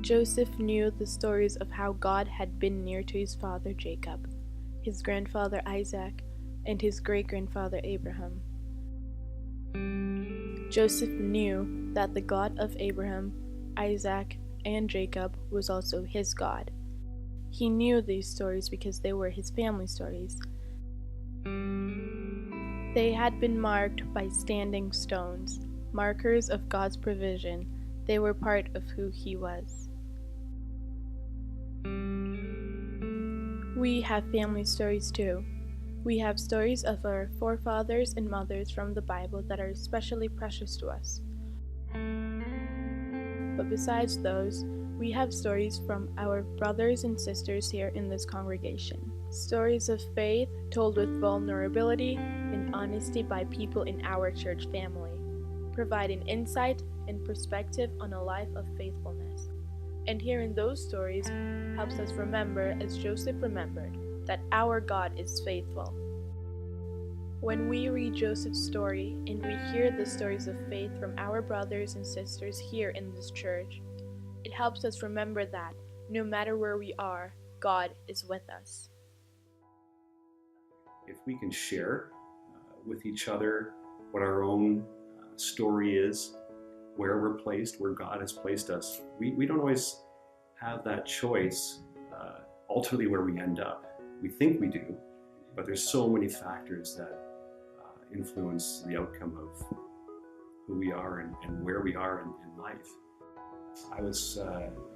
Joseph knew the stories of how God had been near to his father Jacob, his grandfather Isaac, and his great-grandfather Abraham. Joseph knew that the God of Abraham, Isaac, and Jacob was also his God. He knew these stories because they were his family stories. They had been marked by standing stones, markers of God's provision. They were part of who he was. We have family stories too. We have stories of our forefathers and mothers from the Bible that are especially precious to us. But besides those, we have stories from our brothers and sisters here in this congregation. Stories of faith told with vulnerability and honesty by people in our church family, providing insight and perspective on a life of faithfulness. And hearing those stories helps us remember, as Joseph remembered, that our God is faithful. When we read Joseph's story and we hear the stories of faith from our brothers and sisters here in this church, it helps us remember that no matter where we are, God is with us. If we can share with each other what our own story is, where we're placed, where God has placed us, we don't always have that choice ultimately where we end up. We think we do, but there's so many factors that influence the outcome of who we are and where we are in life. I was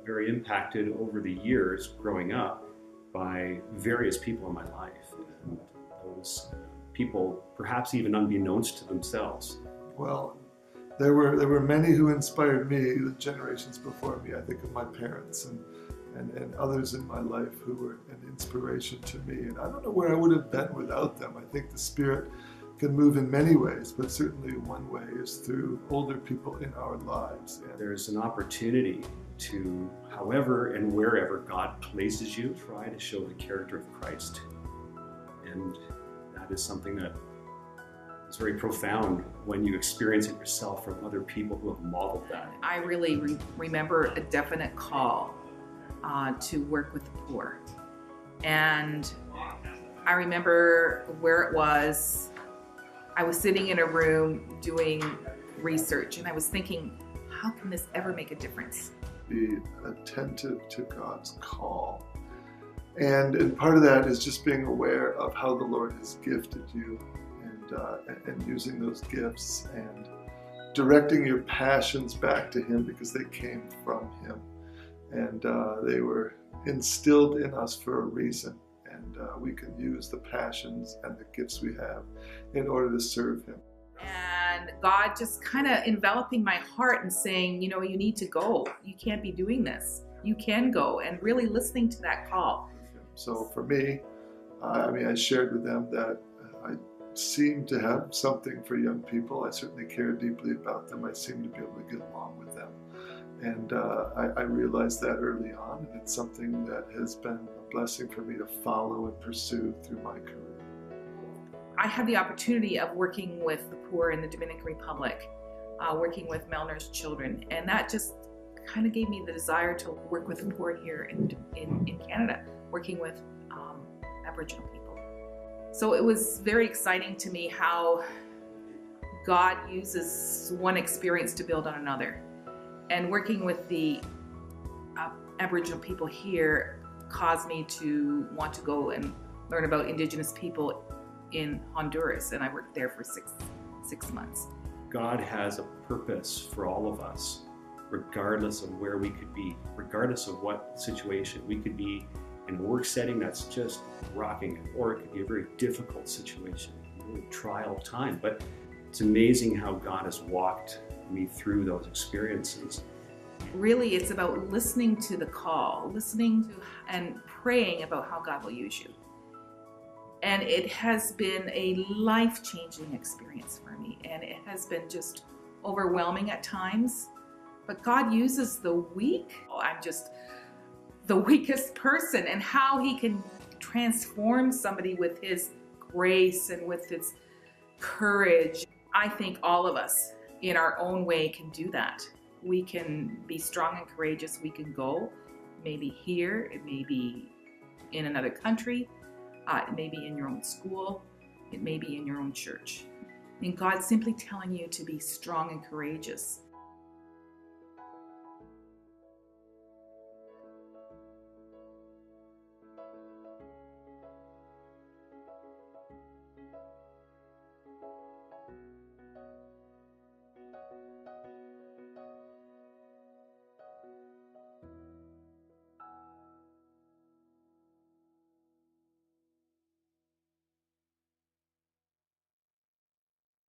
very impacted over the years growing up by various people in my life, and those people perhaps even unbeknownst to themselves. Well, there were many who inspired me, the generations before me. I think of my parents and others in my life who were an inspiration to me. And I don't know where I would have been without them. I think the Spirit can move in many ways, but certainly one way is through older people in our lives. And there's an opportunity to, however and wherever God places you, try to show the character of Christ. And that is something that is very profound when you experience it yourself from other people who have modeled that. I really remember a definite call to work with the poor. And I remember where it was. I was sitting in a room doing research, and I was thinking, how can this ever make a difference? Be attentive to God's call. And part of that is just being aware of how the Lord has gifted you and using those gifts and directing your passions back to Him because they came from Him. And they were instilled in us for a reason. And we can use the passions and the gifts we have in order to serve Him. And God just kind of enveloping my heart and saying, you need to go. You can't be doing this. You can go, and really listening to that call. So for me, I shared with them that I seem to have something for young people. I certainly care deeply about them. I seem to be able to get along with them. And I realized that early on, and it's something that has been a blessing for me to follow and pursue through my career. I had the opportunity of working with the poor in the Dominican Republic, working with malnourished children, and that just kind of gave me the desire to work with the poor here in Canada, working with Aboriginal people. So it was very exciting to me how God uses one experience to build on another. And working with the Aboriginal people here caused me to want to go and learn about Indigenous people in Honduras, and I worked there for six months. God has a purpose for all of us, regardless of where we could be, regardless of what situation. We could be in a work setting that's just rocking it, or it could be a very difficult situation, a really trial time. But it's amazing how God has walked me through those experiences. Really, it's about listening to the call, listening to and praying about how God will use you. And it has been a life-changing experience for me, and it has been just overwhelming at times. But God uses the weak. I'm just the weakest person, and how He can transform somebody with His grace and with His courage. I think all of us in our own way can do that. we can be strong and courageous. We can go, maybe here, it may be in another country, it may be in your own school, it may be in your own church. And God's simply telling you to be strong and courageous.